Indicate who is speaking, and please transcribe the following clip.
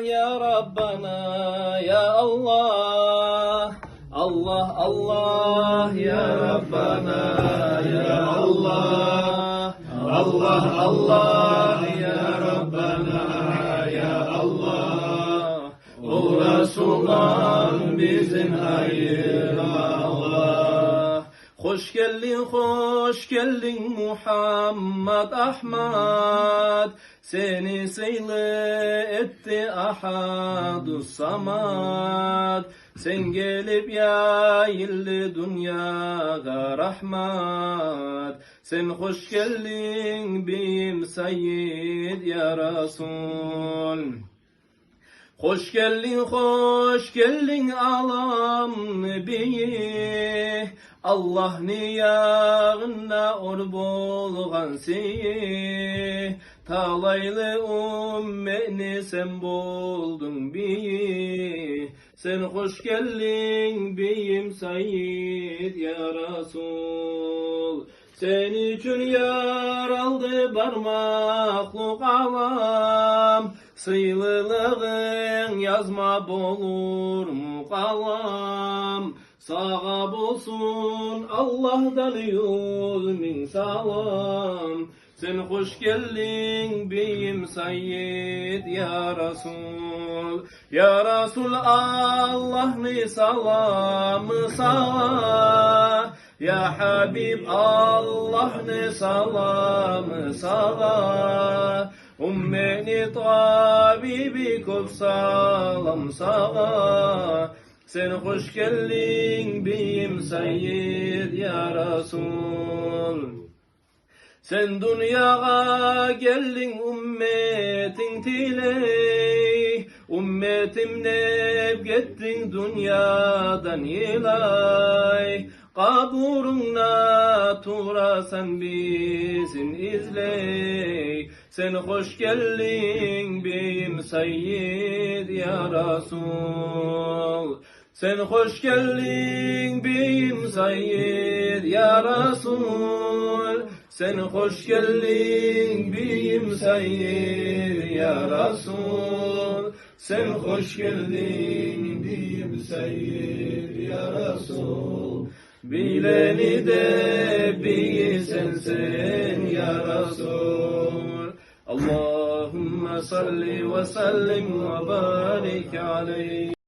Speaker 1: ya Rabbana ya Allah. Allah Allah ya Rabbana ya Allah. Allah Allah ya Rabbana ya Allah. Ol Resulullah bizim hayır Allah. Hoş geldin Muhammed Ahmad. Seni seyle etti Ahadus Samad. Sen gelip yayıldı dünyada rahmat. Sen hoş geldin bim Seyyid ya Resul. Hoş geldin alam nebiyi. Allah niyağına or bolgan siyi. Talaylı ümmeni sen boldun biyi. Sen hoş geldin beyim Seyyid ya Resul. Sen için yaraldı barmakluk alam. Sıylılığın yazma bolur mu kalam. Sağa bolsun Allah'tan yüz min salam. Sen hoş geldin beyim Seyyid ya Resul. Ya Resul Allah'ın salamı sağa. Ya Habib Allah'ın salamı sağa. Ümmeni tabibi kuf salam sağa. Sen hoş geldin beyim Seyyid ya Resul. Sen dünyaya geldin ümmetin tiley. Ümmetim ne gittin dünyadan yılay. Kaburuna tura sen bizim izley. Sen hoş geldin beyim Seyyid ya Resul. Sen hoş geldin beyim Seyyid ya Resul. Sen hoş geldin beyim Seyyid ya Resul. Sen hoş geldin beyim Seyyid ya Resul. Bileni de bilsen ya Resul. Allahümme salli ve sellim ve barik aleyh.